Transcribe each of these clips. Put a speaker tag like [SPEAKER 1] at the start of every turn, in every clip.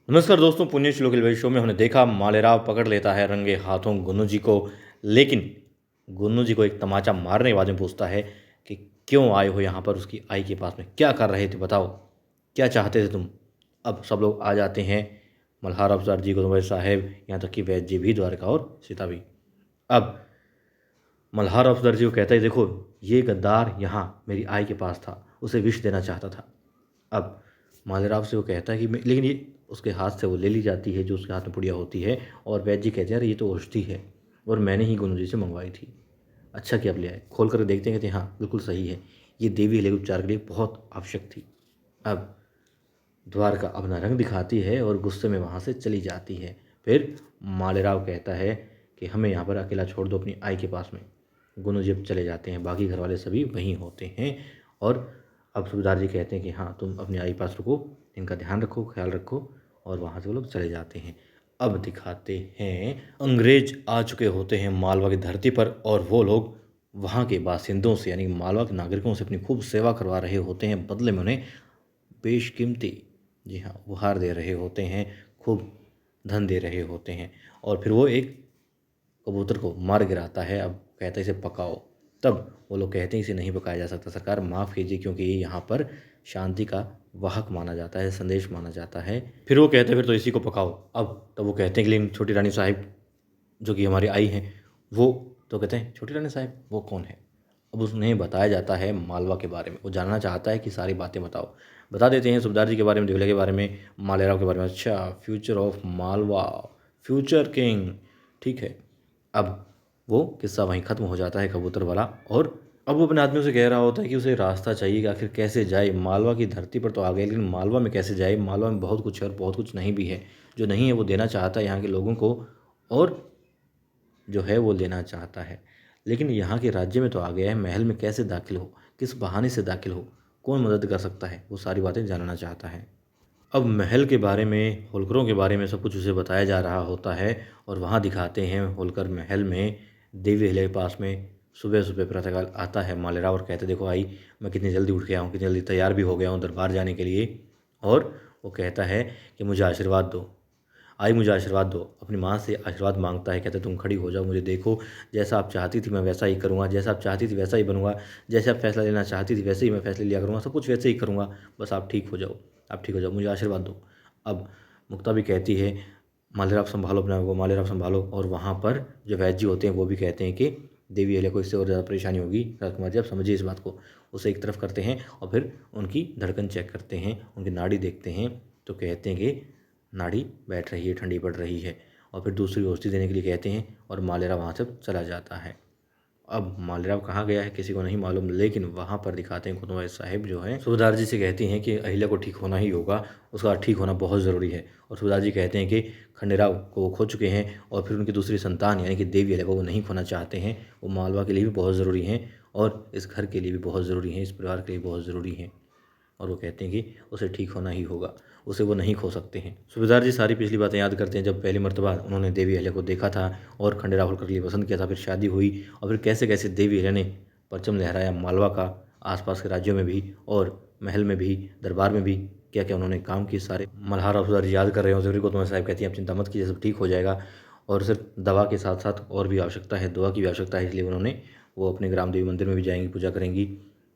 [SPEAKER 1] नमस्कार दोस्तों, पुण्य श्लोक भाई शो में हमने देखा मालेराव पकड़ लेता है रंगे हाथों गुन्नू जी को। लेकिन गुन्नू जी को एक तमाचा मारने के बाद में पूछता है कि क्यों आए हो यहाँ पर। उसकी आई के पास में क्या कर रहे थे, बताओ क्या चाहते थे तुम। अब सब लोग आ जाते हैं, मल्हार अफसर जी, गोदम साहेब, यहाँ तक कि वैद्य जी भी, द्वारका और सीता भी। अब मल्हार अफसर जी को कहता है, देखो ये गद्दार यहाँ मेरी आई के पास था, उसे विष देना चाहता था। अब मालेराव से वो कहता है कि लेकिन ये उसके हाथ से वो ले ली जाती है, जो उसके हाथ में पुड़िया होती है। और वैद्य जी कहते हैं, अरे ये तो औषधि है और मैंने ही गुरु जी से मंगवाई थी। अच्छा क्या ले आए, खोल कर देखते हैं, कहते हैं हाँ बिल्कुल सही है, ये देवी हले उपचार के लिए बहुत आवश्यक थी। अब द्वारका अपना रंग दिखाती है और गुस्से में वहाँ से चली जाती है। फिर मालेराव कहता है कि हमें यहाँ पर अकेला छोड़ दो अपनी आई के पास में। गुरु जी अब चले जाते हैं, बाकी घर वाले सभी वहीं होते हैं। और अब सूबेदार जी कहते हैं कि हाँ तुम अपनी आई पास रुको, इनका ध्यान रखो, ख्याल रखो। और वहाँ से वो लोग चले जाते हैं। अब दिखाते हैं अंग्रेज आ चुके होते हैं मालवा की धरती पर, और वो लोग वहाँ के बासिंदों से यानी मालवा के नागरिकों से अपनी खूब सेवा करवा रहे होते हैं। बदले में उन्हें बेशकीमती, जी हाँ, उपहार दे रहे होते हैं, खूब धन दे रहे होते हैं। और फिर वो एक कबूतर को मार गिराता है। अब कहता है इसे पकाओ। तब वो लोग कहते हैं इसे नहीं पकाया जा सकता सरकार, माफ़ कीजिए, क्योंकि ये यहाँ पर शांति का वाहक माना जाता है, संदेश माना जाता है। फिर वो कहते हैं फिर तो इसी को पकाओ। अब तब वो कहते हैं कि लेकिन छोटी रानी साहिब जो कि हमारी आई हैं, वो तो कहते हैं छोटी रानी साहिब वो कौन है। अब उन्हें बताया जाता है मालवा के बारे में, वो जानना चाहता है कि सारी बातें बताओ। बता देते हैं सूबेदार जी के बारे में, देवले के बारे में, मालेराव के बारे में। अच्छा, future of Malwa, future king, ठीक है। अब वो किस्सा वहीं ख़त्म हो जाता है कबूतर वाला। और अब वो अपने आदमियों से कह रहा होता है कि उसे रास्ता चाहिए कि आखिर कैसे जाए। मालवा की धरती पर तो आ गए, लेकिन मालवा में कैसे जाए। मालवा में बहुत कुछ है और बहुत कुछ नहीं भी है। जो नहीं है वो देना चाहता है यहाँ के लोगों को, और जो है वो लेना चाहता है। लेकिन यहाँ के राज्य में तो आ गया है, महल में कैसे दाखिल हो, किस बहाने से दाखिल हो, कौन मदद कर सकता है, वो सारी बातें जानना चाहता है। अब महल के बारे में, होलकरों के बारे में सब कुछ उसे बताया जा रहा होता है। और वहाँ दिखाते हैं होलकर महल में देवी हले के पास में सुबह सुबह प्रातःकाल आता है मालेराव और कहते देखो आई, मैं कितनी जल्दी उठ गया हूँ, कितनी जल्दी तैयार भी हो गया हूँ दरबार जाने के लिए। और वो कहता है कि मुझे आशीर्वाद दो, आई मुझे आशीर्वाद दो। अपनी माँ से आशीर्वाद मांगता है, कहता है तुम खड़ी हो जाओ, मुझे देखो, जैसा आप चाहती थी मैं वैसा ही करूँगा, जैसा आप चाहती थी वैसा ही बनूंगा, जैसे आप फैसला लेना चाहती थी वैसे ही मैं फैसले लिया करूँगा, सब कुछ वैसे ही करूँगा, बस आप ठीक हो जाओ, आप ठीक हो जाओ, मुझे आशीर्वाद दो। अब मुक्ता भी कहती है मालेराव संभालो अपने आप को, मालेराव संभालो। और वहाँ पर जो वैद्य जी होते हैं वो भी कहते हैं कि देवी अहल्या को इससे और ज़्यादा परेशानी होगी, राजकुमार जी आप समझिए इस बात को। उसे एक तरफ करते हैं और फिर उनकी धड़कन चेक करते हैं, उनकी नाड़ी देखते हैं, तो कहते हैं कि नाड़ी बैठ रही है, ठंडी पड़ रही है। और फिर दूसरी औषधि देने के लिए कहते हैं और मालेराव वहाँ से चला जाता है। अब मालेराव कहाँ गया है किसी को नहीं मालूम, लेकिन वहाँ पर दिखाते हैं कुतुब साहिब जो है सूबेदार जी से कहती हैं कि अहिल्या को ठीक होना ही होगा, उसका ठीक होना बहुत ज़रूरी है। और सूबेदार जी कहते हैं कि खंडेराव को वो खो चुके हैं और फिर उनकी दूसरी संतान यानी कि देवी अहिल्या को वो नहीं खोना चाहते हैं। वो मालवा के लिए भी बहुत ज़रूरी हैं और इस घर के लिए भी बहुत ज़रूरी हैं, इस परिवार के लिए बहुत ज़रूरी हैं। और वो कहते हैं कि उसे ठीक होना ही होगा, उसे वो नहीं खो सकते हैं। सूबेदार जी सारी पिछली बातें याद करते हैं, जब पहली मर्तबा उन्होंने देवी अहिल्या को देखा था और खंडेराव होलकर के लिए पसंद किया था, फिर शादी हुई और फिर कैसे कैसे देवी अहिल्या ने परचम लहराया मालवा का, आसपास के राज्यों में भी और महल में भी, दरबार में भी क्या क्या उन्होंने काम किए सारे। मल्हार सूबेदार जी याद कर रहे होते, फिर कुतुब साहब कहती हैं आप चिंता मत कीजिए, सब ठीक हो जाएगा। और सिर्फ दवा के साथ साथ और भी आवश्यकता है, दवा की भी आवश्यकता है, इसलिए उन्होंने वो अपने ग्राम देवी मंदिर में भी जाएंगी, पूजा करेंगी।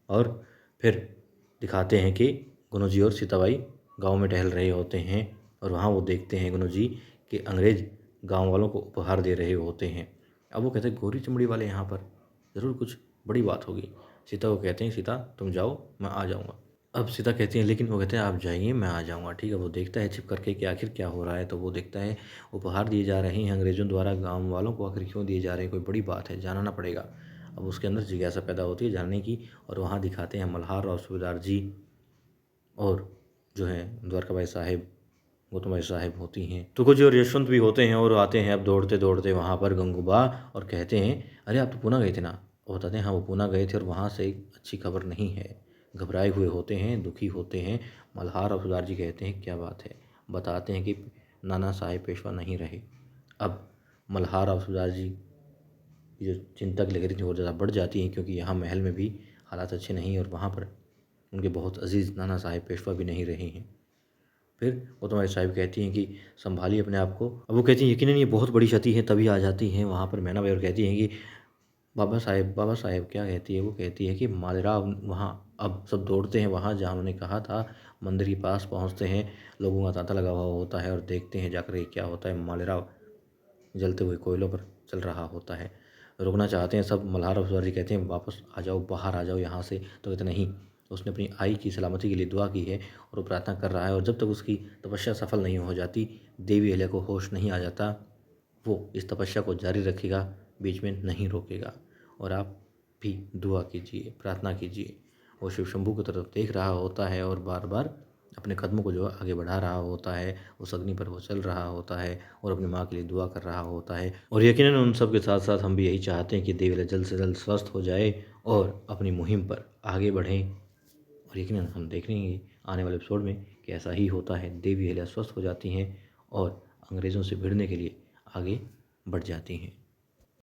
[SPEAKER 1] और फिर दिखाते हैं कि गुरु जी और सीताबाई गांव में टहल रहे होते हैं और वहाँ वो देखते हैं गुरु जी कि अंग्रेज गांव वालों को उपहार दे रहे होते हैं। अब वो कहते हैं गोरी चमड़ी वाले यहाँ पर, ज़रूर कुछ बड़ी बात होगी। सीता को कहते हैं सीता तुम जाओ, मैं आ जाऊँगा। अब सीता कहती है, लेकिन वो कहते हैं आप जाइए मैं आ जाऊँगा, ठीक है। वो देखता है छिप करके कि आखिर क्या हो रहा है, तो वो देखता है उपहार दिए जा रहे हैं अंग्रेज़ों द्वारा गाँव वालों को, आखिर क्यों दिए जा रहे हैं, कोई बड़ी बात है, जानना पड़ेगा। अब उसके अंदर जिज्ञासा पैदा होती है जानने की। और वहाँ दिखाते हैं मल्हार और सूबेदार जी और जो है द्वारका भाई साहेब, गौतम भाई साहेब होती हैं, तुकोजी और यशवंत भी होते हैं और आते हैं अब दौड़ते दौड़ते वहाँ पर गंगूबा, और कहते हैं अरे आप तो पूना गए थे ना। वो बताते हैं हाँ वो पूना गए थे और वहाँ से एक अच्छी खबर नहीं है। घबराए हुए होते हैं, दुखी होते हैं। मल्हार और सुधार जी कहते हैं क्या बात है, बताते हैं कि नाना साहेब पेशवा नहीं रहे। अब मल्हार और सुधार जी की जो चिंता की लहरें थी और ज़्यादा बढ़ जाती हैं, क्योंकि यहाँ महल में भी हालात अच्छे नहीं हैं और वहाँ पर उनके बहुत अजीज़ नाना साहेब पेशवा भी नहीं रहे हैं। फिर वो तुम्हारी साहिब कहती हैं कि संभालिए अपने आप को। अब वो कहती हैं यकीनन ये बहुत बड़ी क्षति है, तभी आ जाती हैं वहाँ पर मैना बाई और कहती हैं कि बाबा साहेब क्या कहती है, वो कहती है कि मालेराव वहाँ, अब सब दौड़ते हैं वहाँ जहाँ उन्होंने कहा था, मंदिर के पास पहुँचते हैं, लोगों का तांता लगा हुआ होता है और देखते हैं जाकर के क्या होता है। मालेराव जलते हुए कोयलों पर चल रहा होता है। रुकना चाहते हैं सब, मल्हार और सुधार जी कहते हैं वापस आ जाओ, बाहर आ जाओ यहाँ से, तो कहते नहीं, उसने अपनी आई की सलामती के लिए दुआ की है और वो प्रार्थना कर रहा है, और जब तक उसकी तपस्या सफल नहीं हो जाती, देवी अहिल्या को होश नहीं आ जाता, वो इस तपस्या को जारी रखेगा, बीच में नहीं रोकेगा। और आप भी दुआ कीजिए, प्रार्थना कीजिए। वो शिव शंभू की तरफ देख रहा होता है और बार बार अपने कदमों को जो आगे बढ़ा रहा होता है, उस अग्नि पर वो चल रहा होता है और अपनी माँ के लिए दुआ कर रहा होता है। और यकीनन उन सब के साथ साथ हम भी यही चाहते हैं कि देवी अहिल्या जल्द से जल्द स्वस्थ हो जाए और अपनी मुहिम पर आगे बढ़ें। और यकीनन हम देख लेंगे आने वाले एपिसोड में कि ऐसा ही होता है, देवी अहिल्या स्वस्थ हो जाती हैं और अंग्रेज़ों से भिड़ने के लिए आगे बढ़ जाती हैं।